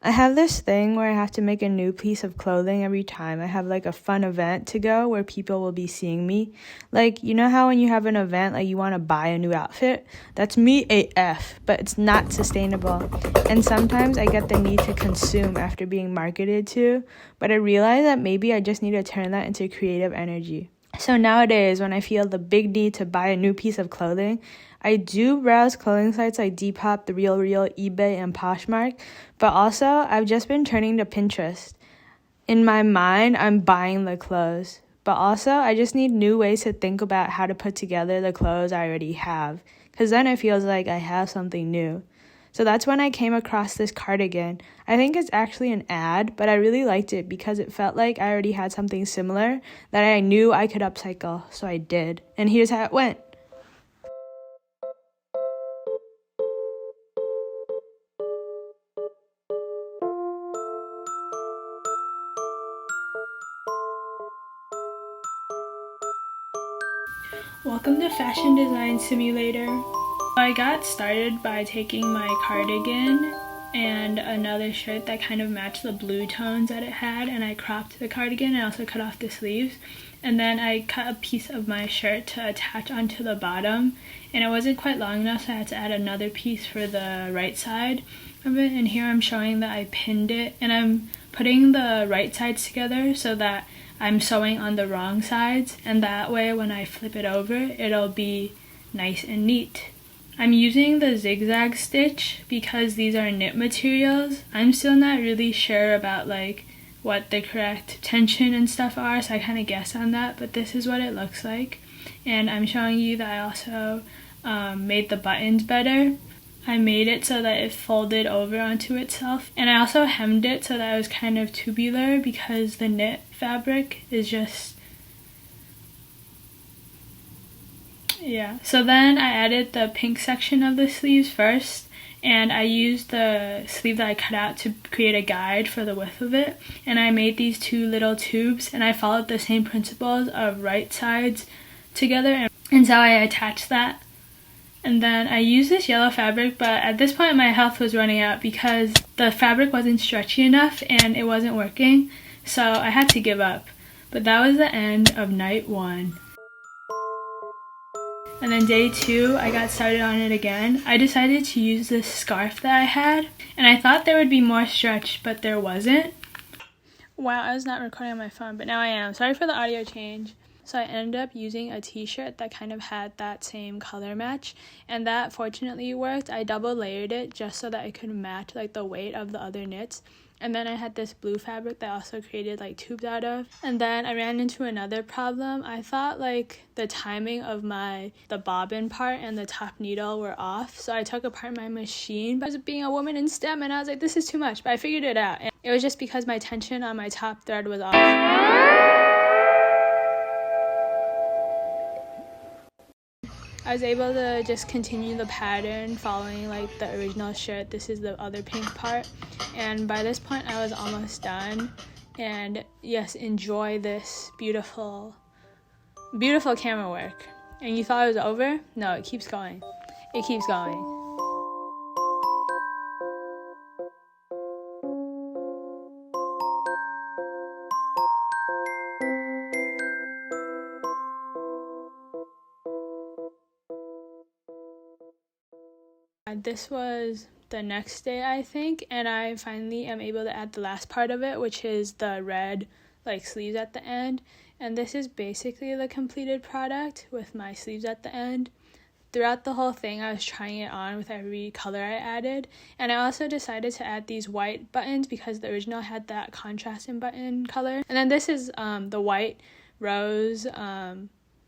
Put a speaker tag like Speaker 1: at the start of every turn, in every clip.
Speaker 1: I have this thing where I have to make a new piece of clothing every time I have like a fun event to go where people will be seeing me. Like, you know how when you have an event, like you want to buy a new outfit? That's me AF, but it's not sustainable. And sometimes I get the need to consume after being marketed to, but I realize that maybe I just need to turn that into creative energy. So nowadays, when I feel the big need to buy a new piece of clothing, I do browse clothing sites like Depop, The Real Real, eBay, and Poshmark, but also I've just been turning to Pinterest. In my mind, I'm buying the clothes, but also I just need new ways to think about how to put together the clothes I already have, because then it feels like I have something new. So that's when I came across this cardigan. I think it's actually an ad, but I really liked it because it felt like I already had something similar that I knew I could upcycle, so I did. And here's how it went. Welcome to Fashion Design Simulator. I got started by taking my cardigan and another shirt that kind of matched the blue tones that it had, and I cropped the cardigan and also cut off the sleeves, and then I cut a piece of my shirt to attach onto the bottom, and it wasn't quite long enough, so I had to add another piece for the right side of it. And here I'm showing that I pinned it, and I'm putting the right sides together so that I'm sewing on the wrong sides, and that way when I flip it over, it'll be nice and neat. I'm using the zigzag stitch because these are knit materials. I'm still not really sure about like what the correct tension and stuff are, so I kind of guess on that, but this is what it looks like. And I'm showing you that I also made the buttons better. I made it so that it folded over onto itself, and I also hemmed it so that it was kind of tubular because the knit fabric is just, yeah. So then I added the pink section of the sleeves first, and I used the sleeve that I cut out to create a guide for the width of it, and I made these two little tubes, and I followed the same principles of right sides together, and so I attached that. And then I used this yellow fabric, but at this point my health was running out because the fabric wasn't stretchy enough and it wasn't working, so I had to give up. But that was the end of night 1. And then day 2, I got started on it again. I decided to use this scarf that I had, and I thought there would be more stretch, but there wasn't. Wow, I was not recording on my phone, but now I am. Sorry for the audio change. So I ended up using a t-shirt that kind of had that same color match, and that fortunately worked. I double layered it just so that it could match like the weight of the other knits. And then I had this blue fabric that I also created like tubes out of. And then I ran into another problem. I thought like the timing of the bobbin part and the top needle were off. So I took apart my machine. But I was being a woman in STEM and I was like, this is too much. But I figured it out. And it was just because my tension on my top thread was off. I was able to just continue the pattern following like the original shirt. This is the other pink part, and by this point I was almost done. And yes, enjoy this beautiful camera work. And you thought it was over? No, it keeps going. It keeps going. This was the next day, I think, and I finally am able to add the last part of it, which is the red like sleeves at the end. And this is basically the completed product with my sleeves at the end. Throughout the whole thing, I was trying it on with every color I added, and I also decided to add these white buttons because the original had that contrast in button color. And then this is the white rose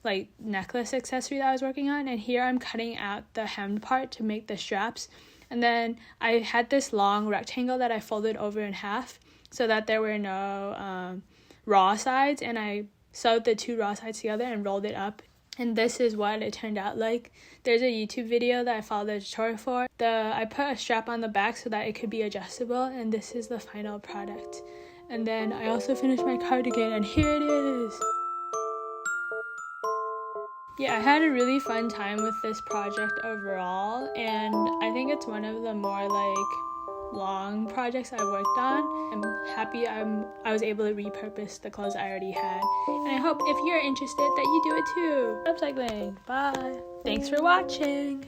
Speaker 1: like necklace accessory that I was working on, and here I'm cutting out the hemmed part to make the straps. And then I had this long rectangle that I folded over in half so that there were no raw sides, and I sewed the two raw sides together and rolled it up, and this is what it turned out like. There's a YouTube video that I followed the tutorial for. I put a strap on the back so that it could be adjustable, and this is the final product. And then I also finished my cardigan, and here it is. Yeah, I had a really fun time with this project overall, and I think it's one of the more like long projects I worked on. I'm happy I was able to repurpose the clothes I already had. And I hope if you're interested that you do it too. Upcycling. Bye. Thanks for watching.